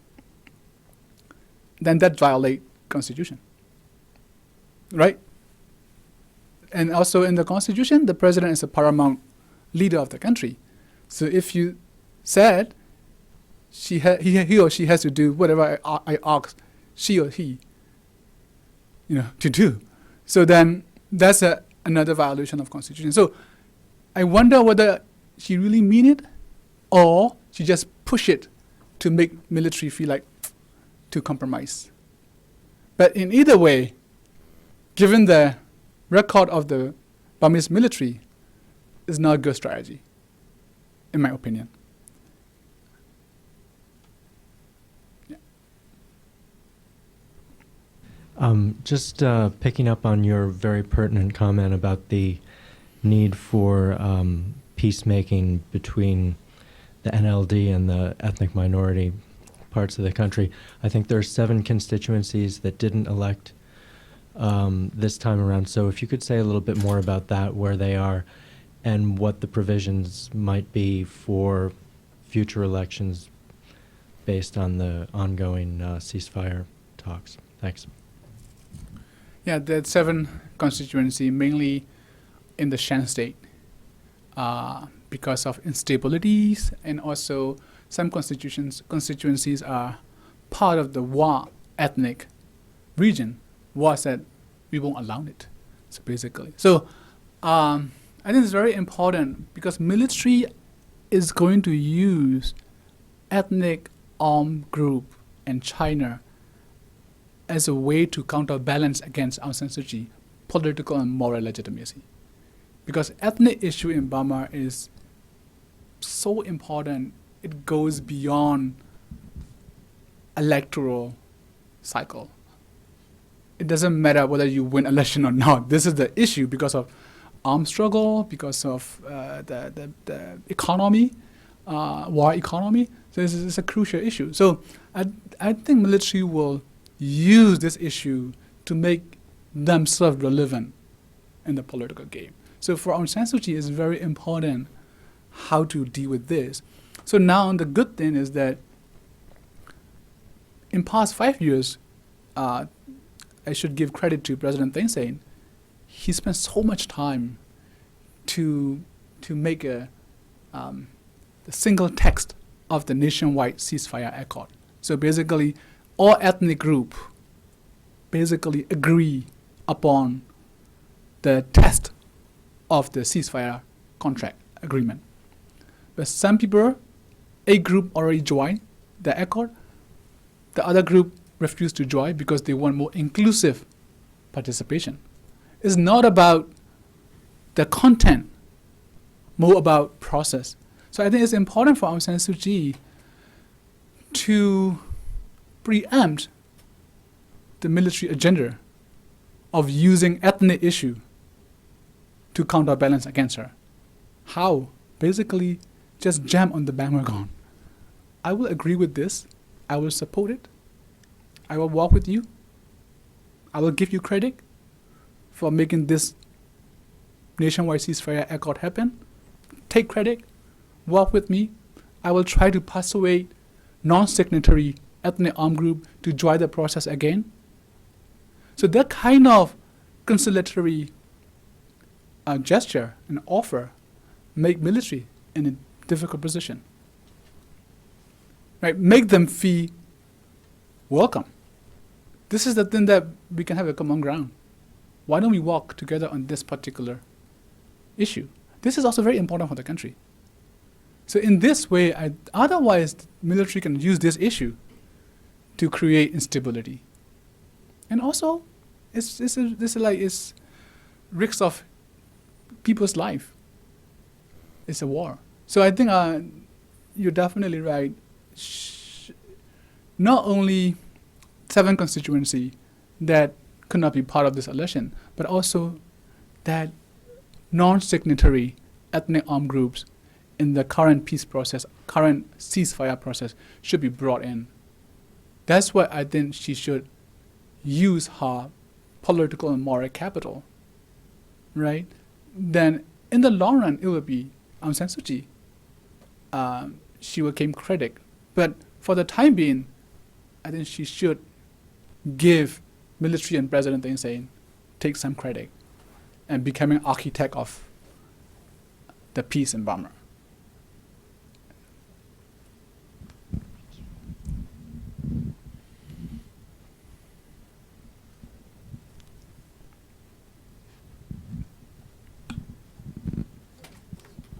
then that violates Constitution, right? And also in the Constitution, the president is a paramount leader of the country. So if you said he or she has to do whatever I ask she or he, to do, so then that's another violation of Constitution. So I wonder whether she really mean it, or she just push it to make military feel like to compromise. But in either way, given the record of the Burmese military, is not a good strategy, in my opinion. Just picking up on your very pertinent comment about the need for peacemaking between the NLD and the ethnic minority parts of the country. I think there are 7 constituencies that didn't elect this time around. So if you could say a little bit more about that, where they are, and what the provisions might be for future elections based on the ongoing ceasefire talks. Thanks. Yeah, there are 7 constituencies, mainly in the Shan state, because of instabilities, and also some constituencies are part of the Wa ethnic region. Wa said we won't allow it. So basically, I think it's very important because military is going to use ethnic armed group in China as a way to counterbalance against Aung San Suu Kyi political and moral legitimacy. Because ethnic issue in Burma is so important, it goes beyond electoral cycle. It doesn't matter whether you win election or not. This is the issue because of armed struggle, because of the economy, war economy. So this is a crucial issue. So I think military will use this issue to make themselves relevant in the political game. So for Aung San Suu Kyi, it's very important how to deal with this. So now the good thing is that in past 5 years, I should give credit to President Thein Sein. He spent so much time to make the single text of the nationwide ceasefire accord. So basically, all ethnic group basically agree upon the text of the ceasefire contract agreement. But some people, a group already joined the accord. The other group refused to join because they want more inclusive participation. It's not about the content, more about process. So I think it's important for Aung San Suu Kyi to preempt the military agenda of using ethnic issue to counterbalance against her. How? Basically, just jam on the bandwagon. I will agree with this. I will support it. I will walk with you. I will give you credit for making this nationwide ceasefire accord happen. Take credit. Walk with me. I will try to persuade non-signatory ethnic armed group to join the process again. So that kind of conciliatory gesture and offer make military in a difficult position. Right? Make them feel welcome. This is the thing that we can have a common ground. Why don't we walk together on this particular issue. This is also very important for the country. So in this way, otherwise the military can use this issue to create instability. And also, this is risks of people's life. It's a war. So I think you're definitely right. Not only 7 constituency that could not be part of this election, but also that non-signatory ethnic armed groups in the current peace process, current ceasefire process, should be brought in. That's why I think she should use her political and moral capital, right? Then in the long run, it will be Aung San Suu Kyi. She became critic. But for the time being, I think she should give military and President Thein Sein take some credit and becoming architect of the peace in Burma.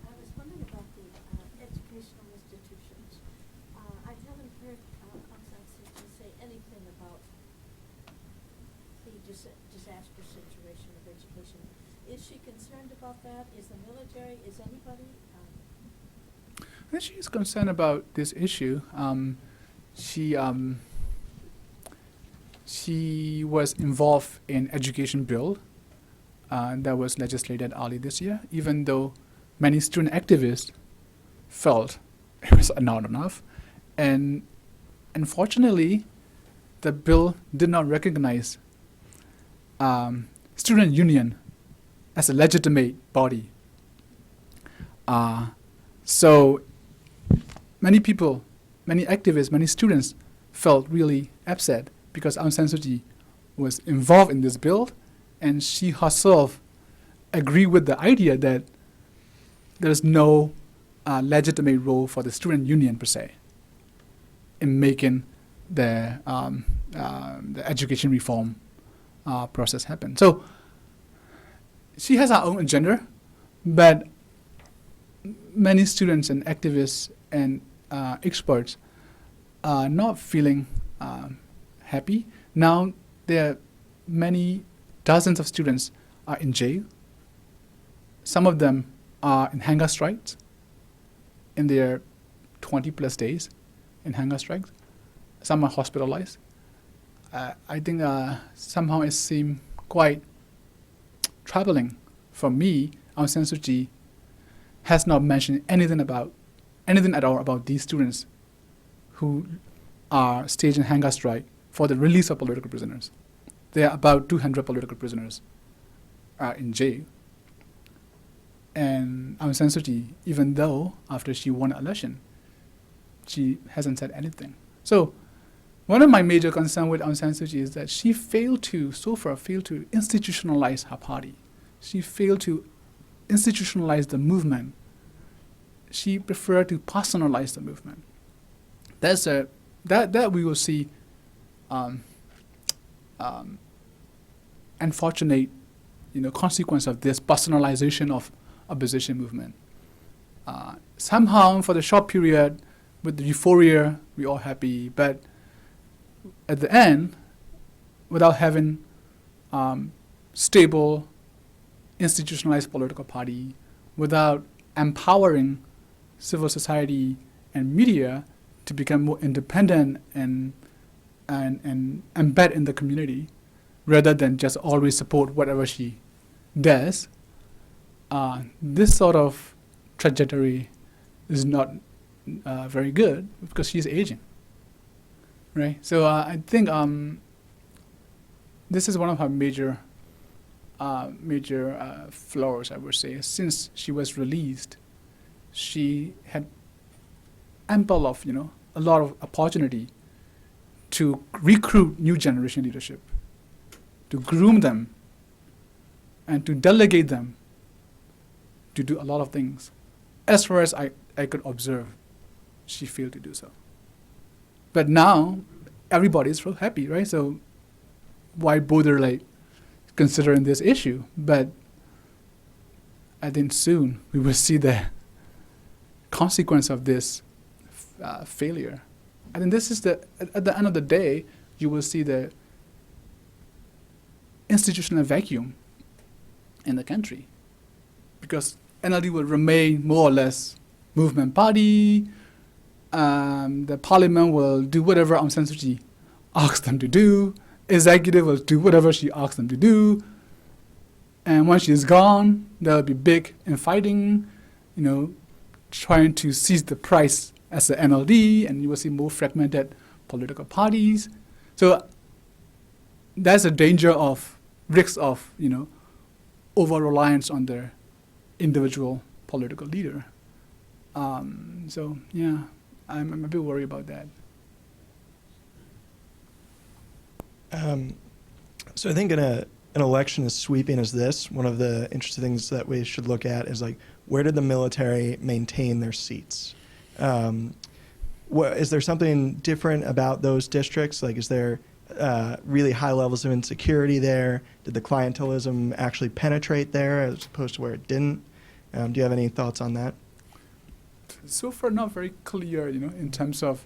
I was wondering about the educational institutions. I haven't heard Aung San Suu Kyi say anything about the disastrous situation of education. Is she concerned about that? Is the military? Is anybody? I think she's concerned about this issue. She was involved in education bill that was legislated early this year, even though many student activists felt it was not enough. And unfortunately, the bill did not recognize student union as a legitimate body. So many people, many activists, many students felt really upset because Aung San Suu Kyi was involved in this bill, and she herself agreed with the idea that there's no legitimate role for the student union per se in making the education reform process happen. So she has her own agenda, but many students and activists and experts are not feeling happy. Now there are many dozens of students are in jail. Some of them are in hunger strikes in their 20 plus days in hunger strikes. Some are hospitalized. I think somehow it seemed quite troubling for me. Aung San Suu Kyi has not mentioned anything at all about these students who are staging hunger strike for the release of political prisoners. There are about 200 political prisoners in jail. And Aung San Suu Kyi, even though after she won the election, she hasn't said anything. So one of my major concerns with Aung San Suu Kyi is that she so far failed to institutionalize her party. She failed to institutionalize the movement. She preferred to personalize the movement. That we will see unfortunate consequence of this personalization of opposition movement. Somehow, for the short period, with the euphoria, we all happy, but at the end, without having stable, institutionalized political party, without empowering civil society and media to become more independent and embed in the community, rather than just always support whatever she does, this sort of trajectory is not very good because she's aging, right? So I think this is one of her major flaws, I would say. Since she was released, she had ample of a lot of opportunity to recruit new generation leadership, to groom them, and to delegate them to do a lot of things. As far as I could observe, she failed to do so. But now, everybody is so happy, right? So why bother considering this issue? But I think soon we will see the consequence of this failure. I think this is at the end of the day, you will see the institutional vacuum in the country, because NLD will remain more or less movement party. The parliament will do whatever Aung San Suu Kyi asks them to do. Executive will do whatever she asks them to do. And once she's gone, there'll be big infighting, trying to seize the prize as the NLD, and you will see more fragmented political parties. So that's a danger of risks of, over-reliance on the individual political leader. So yeah, I'm a bit worried about that. So I think in an election as sweeping as this, one of the interesting things that we should look at is like, where did the military maintain their seats? Is there something different about those districts? Like, is there really high levels of insecurity there? Did the clientelism actually penetrate there as opposed to where it didn't? Do you have any thoughts on that? So far, not very clear, in terms of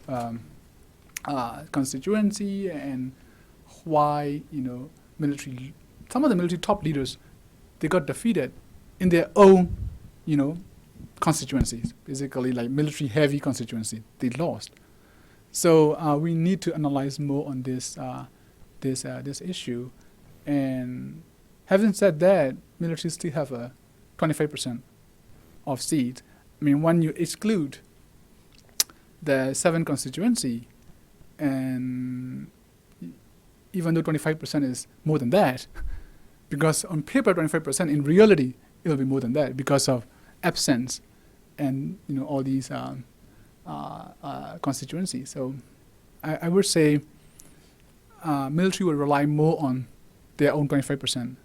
constituency and why, military. Some of the military top leaders, they got defeated in their own, constituencies. Basically, like military-heavy constituency, they lost. So we need to analyze more on this issue. And having said that, military still have a 25% of seats. I mean, when you exclude the 7 constituency, and even though 25% is more than that, because on paper 25%, in reality it will be more than that because of absence and all these constituencies. So I would say military will rely more on their own 25%,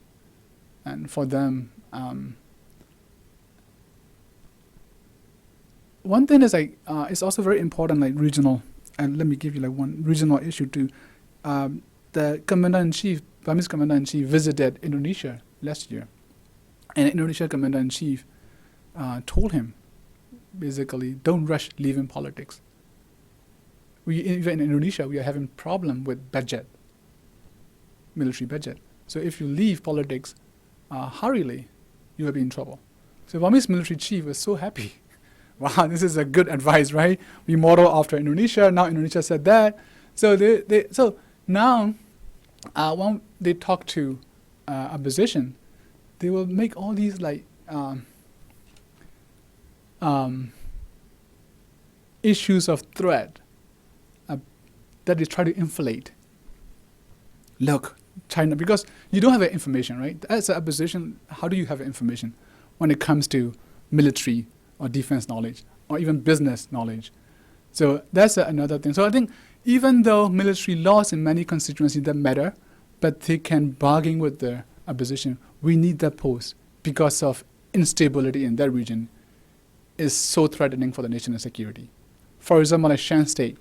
and for them. One thing is it's also very important, like regional, and let me give you like one regional issue too. The Commander-in-Chief, Burmese Commander-in-Chief visited Indonesia last year, and Indonesia Commander-in-Chief told him, basically, don't rush leaving politics. Even in Indonesia, we are having problem with budget, military budget. So if you leave politics hurriedly, you will be in trouble. So Burmese military chief was so happy. Wow, this is a good advice, right? We model after Indonesia. Now Indonesia said that. So so now when they talk to opposition, they will make all these like issues of threat that they try to inflate. Look, China, because you don't have information, right? As an opposition, how do you have information when it comes to military or defense knowledge, or even business knowledge? So that's another thing. So I think even though military lost in many constituencies that matter, but they can bargain with the opposition, we need that post because of instability in that region is so threatening for the national security. For example, like Shan State,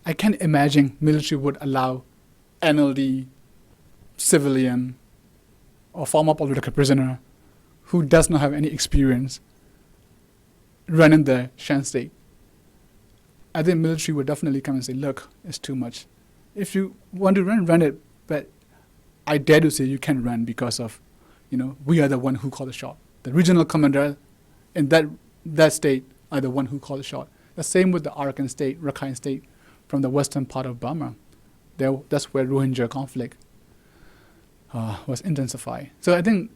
I can't imagine military would allow NLD civilian or former political prisoner who does not have any experience running the Shan State. I think military would definitely come and say, look, it's too much. If you want to run it, but I dare to say you can't run because of, we are the one who call the shot. The regional commander in that state are the one who call the shot. The same with the Arakan State, Rakhine State, from the western part of Burma. That's where Rohingya conflict was intensified. So I think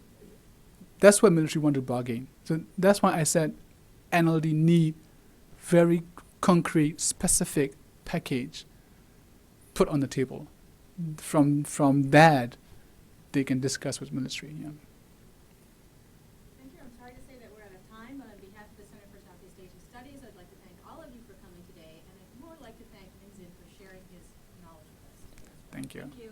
that's what military want to bargain. So that's why I said NLD need very concrete, specific package put on the table. From that, they can discuss with military. Yeah. Thank you. I'm sorry to say that we're out of time, but on behalf of the Center for Southeast Asian Studies, I'd like to thank all of you for coming today, and I'd more like to thank Minzin for sharing his knowledge with us. Thank you. Thank you.